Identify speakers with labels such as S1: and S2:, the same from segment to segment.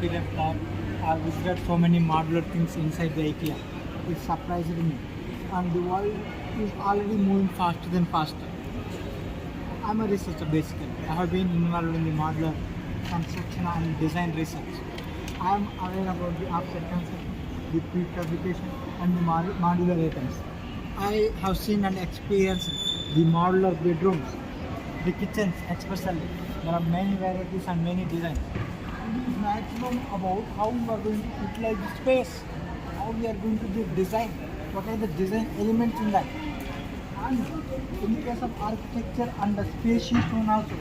S1: period of time, I visited so many modular things inside the IKEA. It surprised me. And the world is already moving faster than faster. I'm a researcher basically. I have been involved in the modular construction and design research. I am aware about the offset construction, the prefabrication and the modular items. I have seen and experienced the modular bedrooms, the kitchens especially. There are many varieties and many designs. It is maximum about how we are going to utilize the space, how we are going to do design, what are the design elements in that. And in the case of architecture and the spacious one also.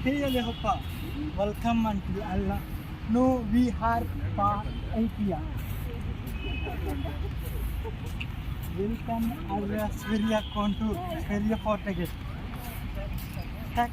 S1: Hey Hoppa, welcome unto Allah. No, we are pa IKEA. Welcome our sverige contour, sverige portagate. Tak.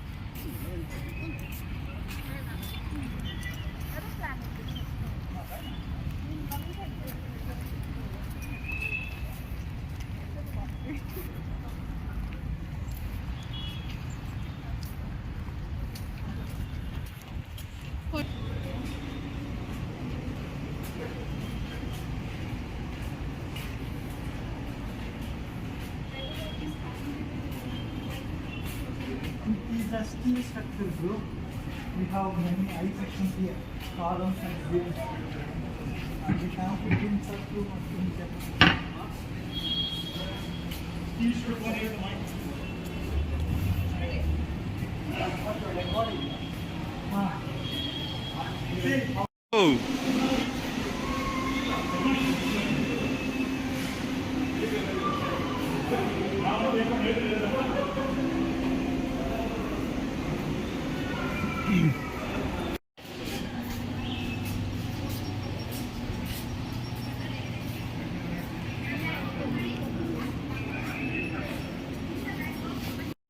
S1: It is a steel structure, bro. We have many I sections here, columns and beams. And we have to bring such too much in depth. Steel structure.
S2: Oh.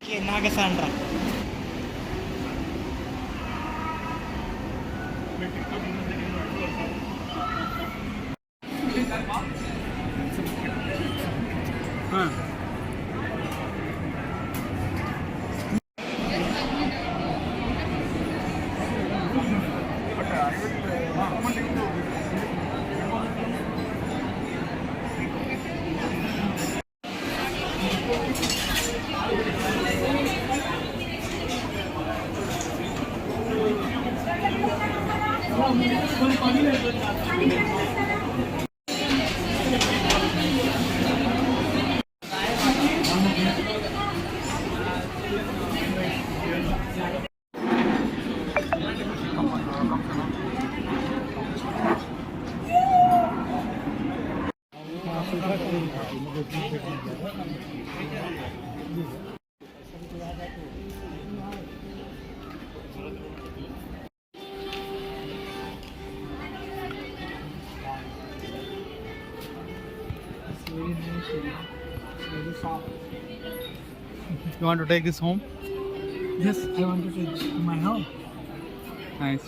S1: Okay, Nagasandra. Very soft.
S2: You want to take this home?
S1: Yes, I want to take it to my home.
S2: Nice.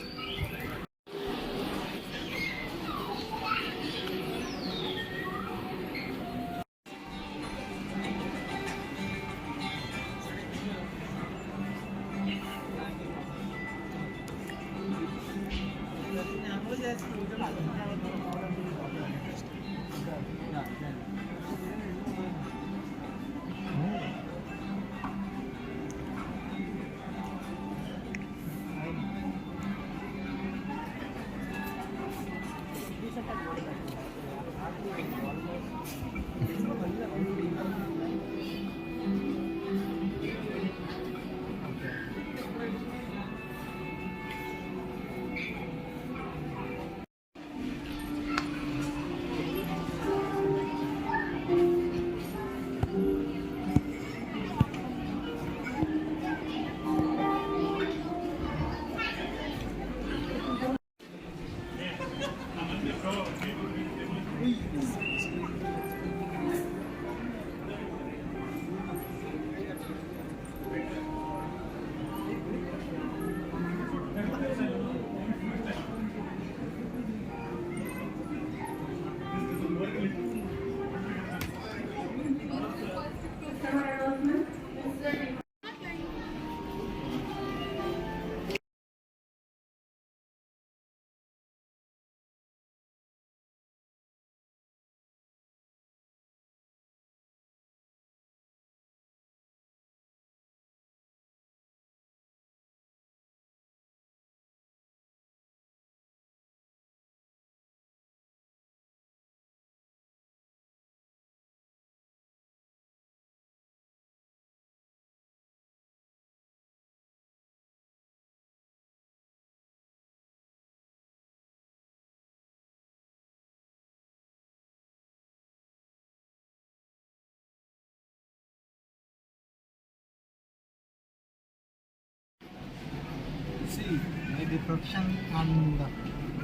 S1: the profession and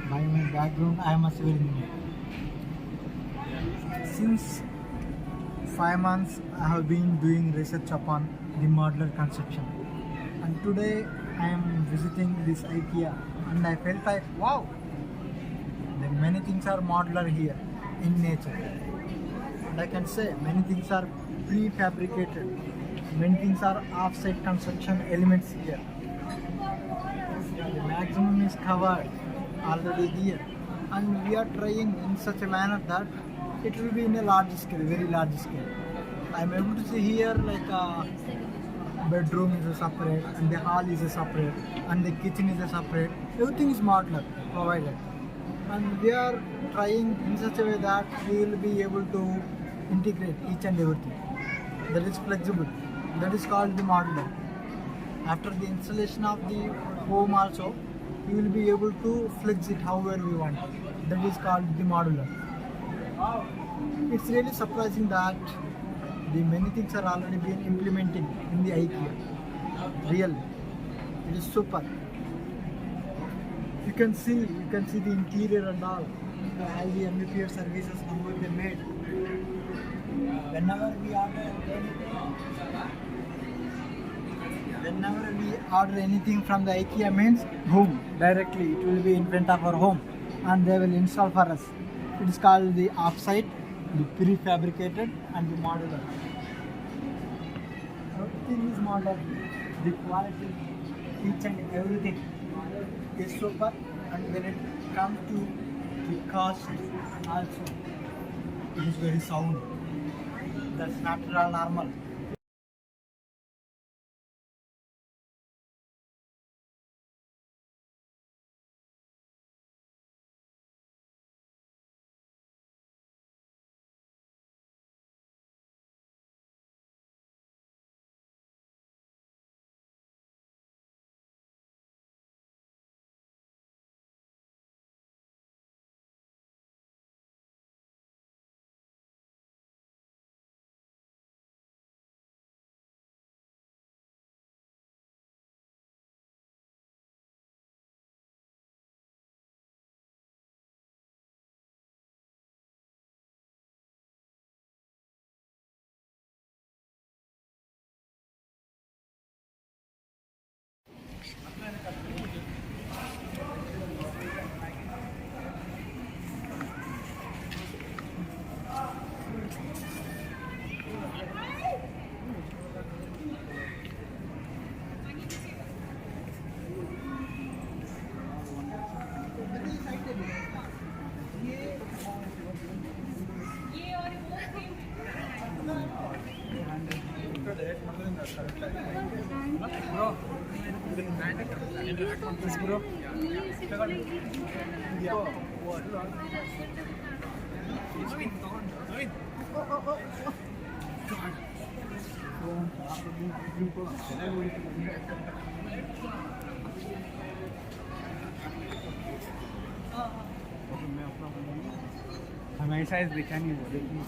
S1: by my background, I am a civil engineer. Since 5 months, I have been doing research upon the modular construction, and today I am visiting this IKEA, and I felt like wow, there many things are modular here in nature. And I can say many things are prefabricated, many things are off-site construction elements here. The maximum is covered already here, and we are trying in such a manner that it will be in a large scale, very large scale. I am able to see here like a bedroom is a separate, and the hall is a separate, and the kitchen is a separate. Everything is modular provided, and we are trying in such a way that we will be able to integrate each and everything. That is flexible. That is called the modular. After the installation of the home also, we will be able to flex it however we want. That is called the modular. It's really surprising that the many things are already being implemented in the IKEA. Really, it is super. You can see the interior and all. All the MBPR services how they made. Whenever we order anything from the IKEA means home directly. It will be in front of our home, and they will install for us. It is called the offsite, the prefabricated, and the modular. Everything is modular. The quality, each and everything is super. And when it comes to the cost, also it is very sound. That's not at all normal.
S2: हमेशा इस दिखा नहीं वो देखिए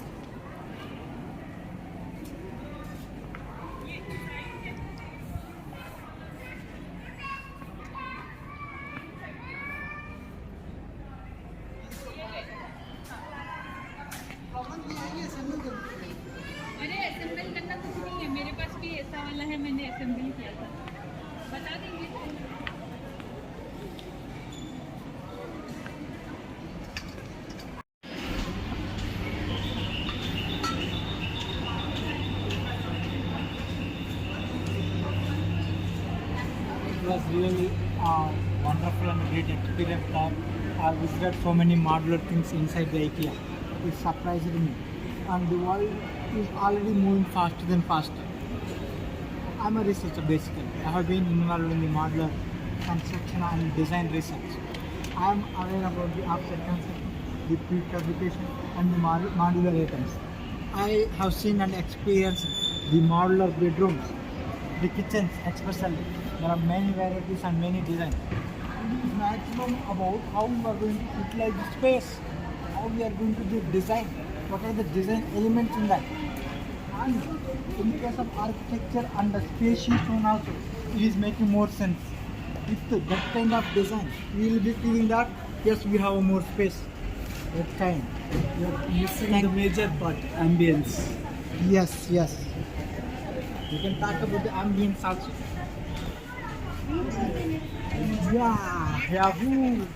S3: अरे assemble करना कुछ नहीं है मेरे पास भी ऐसा वाला है मैंने असेंबल किया था बता देंगे
S1: It was really wonderful and great experience that I visited so many modular things inside the IKEA. It surprised me, and the world is already moving faster than faster. I'm a researcher basically. I have been involved in the modular construction and design research. I am aware about the offset construction, the prefabrication, and the modular items. I have seen and experienced the modular bedrooms, the kitchens especially. There are many varieties and many designs. It is maximum about how we are going to utilize the space, how we are going to do design, what are the design elements in that. And in case of architecture and the species one also, it is making more sense. with that kind of design, we will be feeling that yes, we have more space. That kind.
S2: You're missing the major part, ambience.
S1: Yes, yes. We can talk about the ambience also. Yeah, yeah. Woo.